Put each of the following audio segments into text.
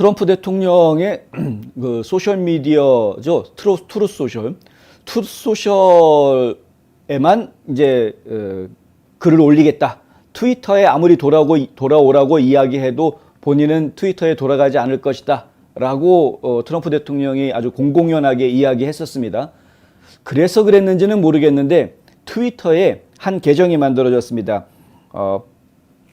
트럼프 대통령의 그 소셜 미디어죠. 트루스 소셜. 트루스 소셜에만 이제 글을 올리겠다. 트위터에 아무리 돌아오라고 이야기해도 본인은 트위터에 돌아가지 않을 것이다. 라고 트럼프 대통령이 아주 공공연하게 이야기했었습니다. 그래서 그랬는지는 모르겠는데 트위터에 한 계정이 만들어졌습니다.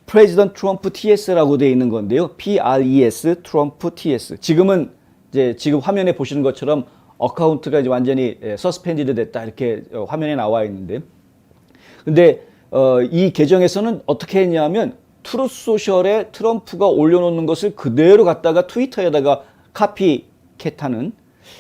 President Trump TS라고 되어 있는 건데요. PRES 트럼프 TS. 지금 화면에 보시는 것처럼 어카운트가 이제 완전히 서스펜디드 됐다 이렇게 화면에 나와 있는데, 근데 이 계정에서는 어떻게 했냐면 트루스 소셜에 트럼프가 올려놓는 것을 그대로 갖다가 트위터에다가 카피캣하는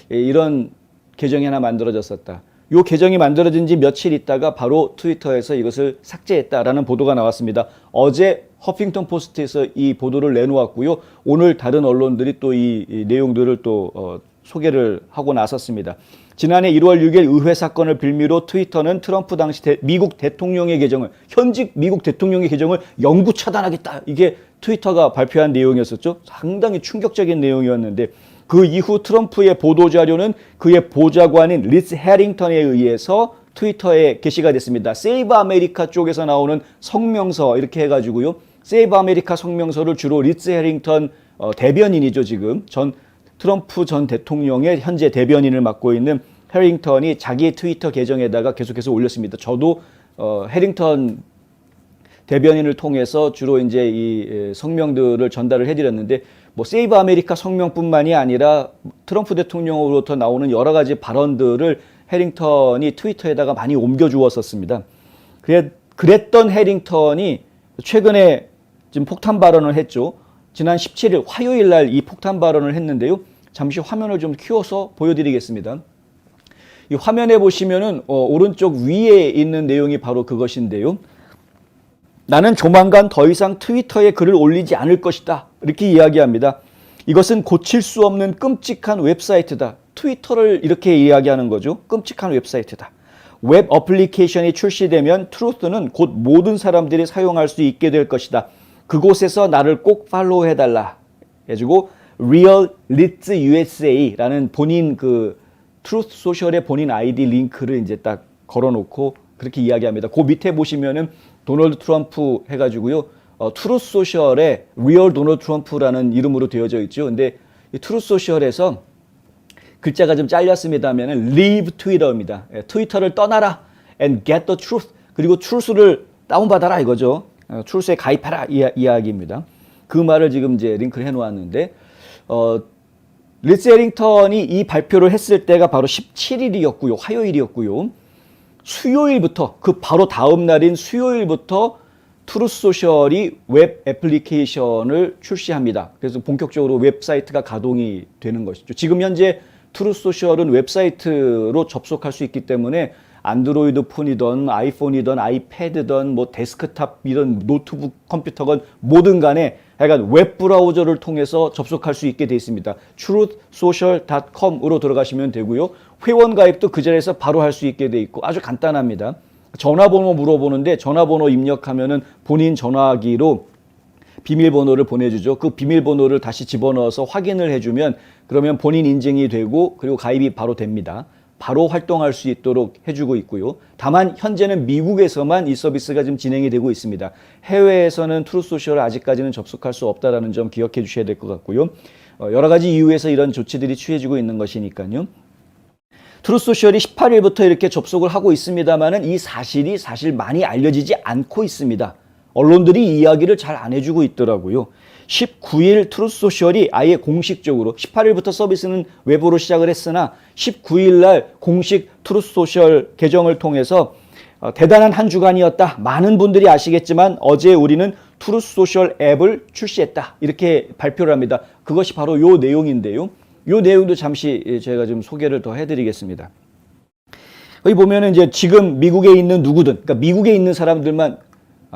이런 계정이 하나 만들어졌었다. 이 계정이 만들어진 지 며칠 있다가 바로 트위터에서 이것을 삭제했다라는 보도가 나왔습니다. 어제 허핑턴 포스트에서 이 보도를 내놓았고요. 오늘 다른 언론들이 또 이 내용들을 또 소개를 하고 나섰습니다. 지난해 1월 6일 의회 사건을 빌미로 트위터는 트럼프 당시 미국 대통령의 계정을, 현직 미국 대통령의 계정을 영구 차단하겠다. 이게 트위터가 발표한 내용이었었죠. 상당히 충격적인 내용이었는데, 그 이후 트럼프의 보도자료는 그의 보좌관인 리스 해링턴에 의해서 트위터에 게시가 됐습니다. 세이브 아메리카 쪽에서 나오는 성명서 이렇게 해가지고요. 세이브 아메리카 성명서를 주로 리스 해링턴 대변인이죠. 지금 트럼프 전 대통령의 현재 대변인을 맡고 있는 해링턴이 자기 트위터 계정에다가 계속해서 올렸습니다. 저도 해링턴 대변인을 통해서 주로 이제 이 성명들을 전달을 해드렸는데, 뭐 세이브 아메리카 성명뿐만이 아니라 트럼프 대통령으로부터 나오는 여러 가지 발언들을 해링턴이 트위터에다가 많이 옮겨주었었습니다. 그랬던 해링턴이 최근에 지금 폭탄 발언을 했죠. 지난 17일 화요일 날 이 폭탄 발언을 했는데요. 잠시 화면을 좀 키워서 보여드리겠습니다. 이 화면에 보시면은 오른쪽 위에 있는 내용이 바로 그것인데요. 나는 조만간 더 이상 트위터에 글을 올리지 않을 것이다. 이렇게 이야기합니다. 이것은 고칠 수 없는 끔찍한 웹사이트다. 트위터를 이렇게 이야기하는 거죠. 끔찍한 웹사이트다. 웹 어플리케이션이 출시되면 트루스는 곧 모든 사람들이 사용할 수 있게 될 것이다. 그곳에서 나를 꼭 팔로우해달라. 해주고 Real Leads USA라는 본인 트루스 소셜의 본인 아이디 링크를 이제 딱 걸어놓고 그렇게 이야기합니다. 그 밑에 보시면은 도널드 트럼프 해가지고요. 트루스 소셜에 Real 도널드 트럼프라는 이름으로 되어져 있죠. 근데 이 트루스 소셜에서 글자가 좀 잘렸습니다면은 Leave Twitter입니다. 트위터를 떠나라 and get the truth. 그리고 truth를 다운받아라 이거죠. truth에 가입하라 이야기입니다. 그 말을 지금 이제 링크를 해놓았는데, 리스 해링턴이 이 발표를 했을 때가 바로 17일이었고요. 화요일이었고요. 수요일부터, 그 바로 다음 날인 수요일부터 트루스 소셜이 웹 애플리케이션을 출시합니다. 그래서 본격적으로 웹사이트가 가동이 되는 것이죠. 지금 현재 트루스 소셜은 웹사이트로 접속할 수 있기 때문에 안드로이드 폰이든 아이폰이든 아이패드든 뭐 데스크탑이든 노트북 컴퓨터건 뭐든 간에 하여간 웹 브라우저를 통해서 접속할 수 있게 되어 있습니다. truthsocial.com으로 들어가시면 되고요. 회원 가입도 그 자리에서 바로 할 수 있게 되어 있고 아주 간단합니다. 전화번호 물어보는데 전화번호 입력하면은 본인 전화기로 비밀번호를 보내주죠. 그 비밀번호를 다시 집어넣어서 확인을 해주면 그러면 본인 인증이 되고 그리고 가입이 바로 됩니다. 바로 활동할 수 있도록 해주고 있고요. 다만 현재는 미국에서만 이 서비스가 지금 진행이 되고 있습니다. 해외에서는 트루스 소셜을 아직까지는 접속할 수 없다는 점 기억해 주셔야 될 것 같고요. 여러 가지 이유에서 이런 조치들이 취해지고 있는 것이니까요. 트루스 소셜이 18일부터 이렇게 접속을 하고 있습니다만은 이 사실이 사실 많이 알려지지 않고 있습니다. 언론들이 이야기를 잘 안 해주고 있더라고요. 19일 트루스 소셜이 아예 공식적으로 18일부터 서비스는 외부로 시작을 했으나 19일 날 공식 트루스 소셜 계정을 통해서 대단한 한 주간이었다. 많은 분들이 아시겠지만 어제 우리는 트루스 소셜 앱을 출시했다. 이렇게 발표를 합니다. 그것이 바로 요 내용인데요. 요 내용도 잠시 제가 좀 소개를 더 해드리겠습니다. 여기 보면은 이제 지금 미국에 있는 누구든, 그러니까 미국에 있는 사람들만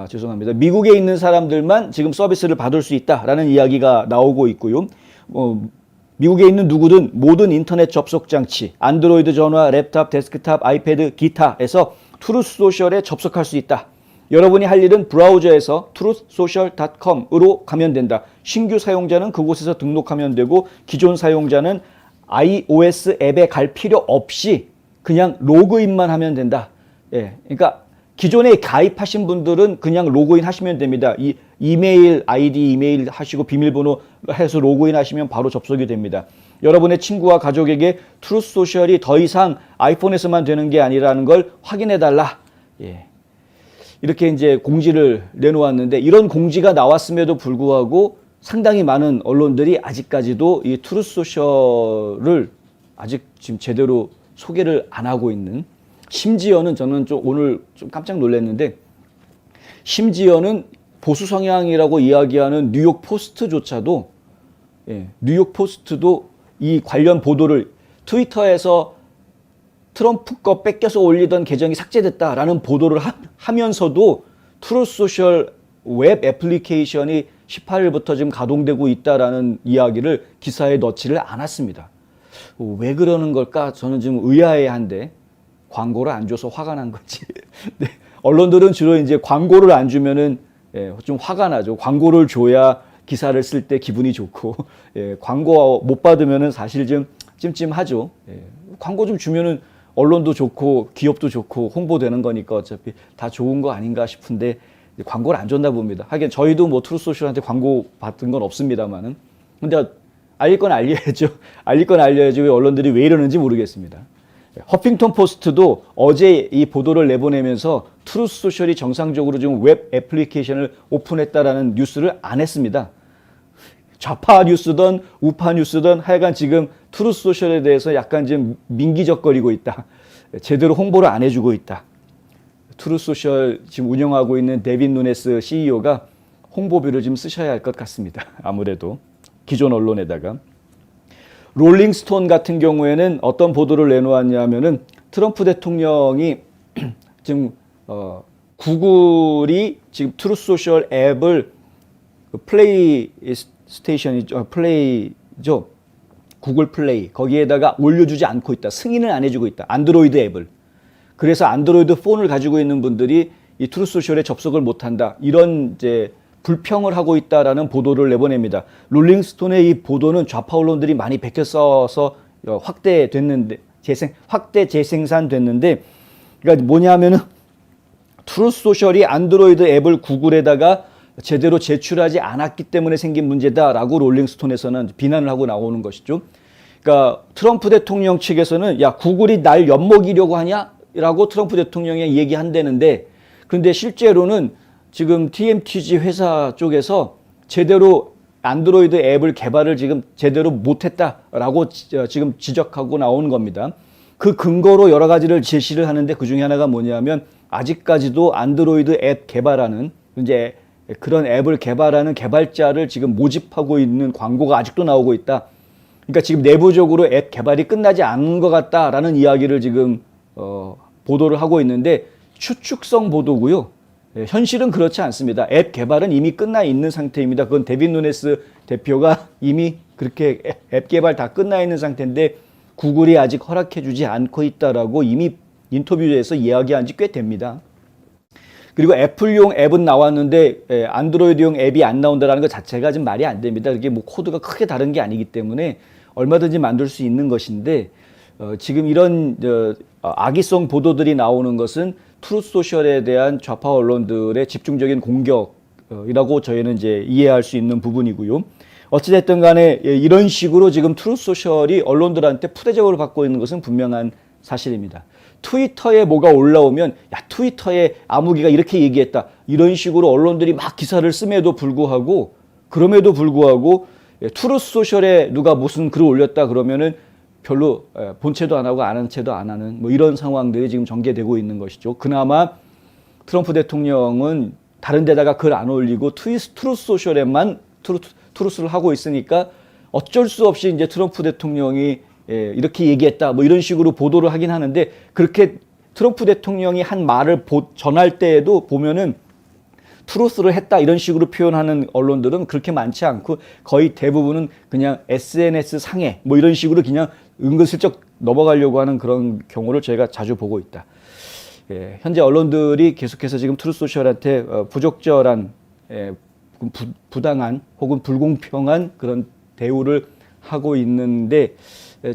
죄송합니다. 미국에 있는 사람들만 지금 서비스를 받을 수 있다라는 이야기가 나오고 있고요. 미국에 있는 누구든 모든 인터넷 접속 장치, 안드로이드 전화, 랩탑, 데스크탑, 아이패드, 기타에서 트루스 소셜에 접속할 수 있다. 여러분이 할 일은 브라우저에서 truthsocial.com으로 가면 된다. 신규 사용자는 그곳에서 등록하면 되고 기존 사용자는 iOS 앱에 갈 필요 없이 그냥 로그인만 하면 된다. 예, 그러니까 기존에 가입하신 분들은 그냥 로그인 하시면 됩니다. 이메일 아이디 이메일 하시고 비밀번호 해서 로그인 하시면 바로 접속이 됩니다. 여러분의 친구와 가족에게 트루스 소셜이 더 이상 아이폰에서만 되는 게 아니라는 걸 확인해 달라. 예. 이렇게 이제 공지를 내놓았는데 이런 공지가 나왔음에도 불구하고 상당히 많은 언론들이 아직까지도 이 트루스 소셜을 아직 지금 제대로 소개를 안 하고 있는, 심지어는 저는 오늘 좀 깜짝 놀랐는데, 심지어는 보수 성향이라고 이야기하는 뉴욕 포스트조차도, 예, 뉴욕 포스트도 이 관련 보도를 트위터에서 트럼프 거 뺏겨서 올리던 계정이 삭제됐다라는 보도를 하면서도 트루스 소셜 웹 애플리케이션이 18일부터 지금 가동되고 있다라는 이야기를 기사에 넣지를 않았습니다. 왜 그러는 걸까? 저는 지금 의아해한데, 광고를 안 줘서 화가 난 건지. 네. 언론들은 주로 이제 광고를 안 주면은 좀 화가 나죠. 광고를 줘야 기사를 쓸 때 기분이 좋고, 광고 못 받으면은 사실 좀 찜찜하죠. 광고 좀 주면은 언론도 좋고 기업도 좋고 홍보되는 거니까 어차피 다 좋은 거 아닌가 싶은데 광고를 안 줬나 봅니다. 하긴 저희도 뭐 트루소셜한테 광고 받은 건 없습니다만은. 근데 알릴 건 알려야죠. 알릴 건 알려야지 왜 언론들이 왜 이러는지 모르겠습니다. 허핑턴 포스트도 어제 이 보도를 내보내면서 트루스 소셜이 정상적으로 지금 웹 애플리케이션을 오픈했다라는 뉴스를 안 했습니다. 좌파 뉴스든 우파 뉴스든 하여간 지금 트루스 소셜에 대해서 약간 좀 민기적거리고 있다. 제대로 홍보를 안 해주고 있다. 트루스 소셜 지금 운영하고 있는 데빈 누네스 CEO가 홍보비를 좀 쓰셔야 할 것 같습니다. 아무래도 기존 언론에다가. 롤링스톤 같은 경우에는 어떤 보도를 내놓았냐면은 트럼프 대통령이 지금 구글이 지금 트루스 소셜 앱을 플레이 스테이션이죠, 플레이죠, 구글 플레이 거기에다가 올려주지 않고 있다. 승인을 안 해주고 있다. 안드로이드 앱을. 그래서 안드로이드 폰을 가지고 있는 분들이 이 트루스 소셜에 접속을 못한다. 이런 이제 불평을 하고 있다라는 보도를 내보냅니다. 롤링스톤의 이 보도는 좌파 언론들이 많이 베껴 써서 확대 재생산됐는데, 그러니까 뭐냐면은 트루스 소셜이 안드로이드 앱을 구글에다가 제대로 제출하지 않았기 때문에 생긴 문제다라고 롤링스톤에서는 비난을 하고 나오는 것이죠. 그러니까 트럼프 대통령 측에서는 야, 구글이 날 엿먹이려고 하냐라고 트럼프 대통령이 얘기한다는데, 그런데 실제로는 지금 TMTG 회사 쪽에서 제대로 안드로이드 앱을 개발을 지금 제대로 못했다라고 지금 지적하고 나오는 겁니다. 그 근거로 여러 가지를 제시를 하는데 그 중에 하나가 뭐냐면 아직까지도 안드로이드 앱 개발하는, 이제 그런 앱을 개발하는 개발자를 지금 모집하고 있는 광고가 아직도 나오고 있다. 그러니까 지금 내부적으로 앱 개발이 끝나지 않은 것 같다라는 이야기를 지금 보도를 하고 있는데 추측성 보도고요. 현실은 그렇지 않습니다. 앱 개발은 이미 끝나 있는 상태입니다. 그건 데빈 누네스 대표가 이미 그렇게 앱 개발 다 끝나 있는 상태인데 구글이 아직 허락해주지 않고 있다라고 이미 인터뷰에서 이야기한 지 꽤 됩니다. 그리고 애플용 앱은 나왔는데 안드로이드용 앱이 안 나온다는 것 자체가 좀 말이 안 됩니다. 이게 뭐 코드가 크게 다른 게 아니기 때문에 얼마든지 만들 수 있는 것인데 지금 이런 악의성 보도들이 나오는 것은 트루스 소셜에 대한 좌파 언론들의 집중적인 공격이라고 저희는 이제 이해할 수 있는 부분이고요. 어찌됐든 간에 이런 식으로 지금 트루스 소셜이 언론들한테 푸대접을 받고 있는 것은 분명한 사실입니다. 트위터에 뭐가 올라오면 야, 트위터에 아무개가 이렇게 얘기했다. 이런 식으로 언론들이 막 기사를 씀에도 불구하고, 그럼에도 불구하고 트루스 소셜에 누가 무슨 글을 올렸다 그러면은 별로 본체도 안 하고 아는 체도 안 하는 뭐 이런 상황들이 지금 전개되고 있는 것이죠. 그나마 트럼프 대통령은 다른 데다가 글 안 올리고 트루스 소셜에만 트루스를 하고 있으니까 어쩔 수 없이 이제 트럼프 대통령이 이렇게 얘기했다 뭐 이런 식으로 보도를 하긴 하는데, 그렇게 트럼프 대통령이 한 말을 전할 때에도 보면은 트루스를 했다 이런 식으로 표현하는 언론들은 그렇게 많지 않고 거의 대부분은 그냥 SNS 상해 뭐 이런 식으로 그냥 은근슬쩍 넘어가려고 하는 그런 경우를 저희가 자주 보고 있다. 현재 언론들이 계속해서 지금 트루소셜한테 부적절한 부당한 혹은 불공평한 그런 대우를 하고 있는데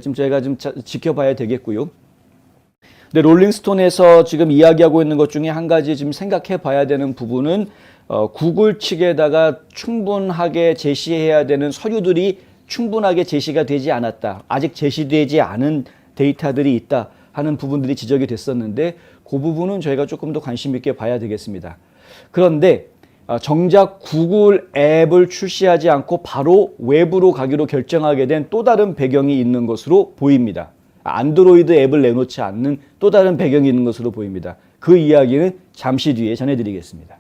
지금 저희가 좀 지켜봐야 되겠고요. 근데 롤링스톤에서 지금 이야기하고 있는 것 중에 한 가지 지금 생각해 봐야 되는 부분은 구글 측에다가 충분하게 제시해야 되는 서류들이 충분하게 제시가 되지 않았다. 아직 제시되지 않은 데이터들이 있다 하는 부분들이 지적이 됐었는데 그 부분은 저희가 조금 더 관심 있게 봐야 되겠습니다. 그런데 정작 구글 앱을 출시하지 않고 바로 웹으로 가기로 결정하게 된 또 다른 배경이 있는 것으로 보입니다. 안드로이드 앱을 내놓지 않는 또 다른 배경이 있는 것으로 보입니다. 그 이야기는 잠시 뒤에 전해드리겠습니다.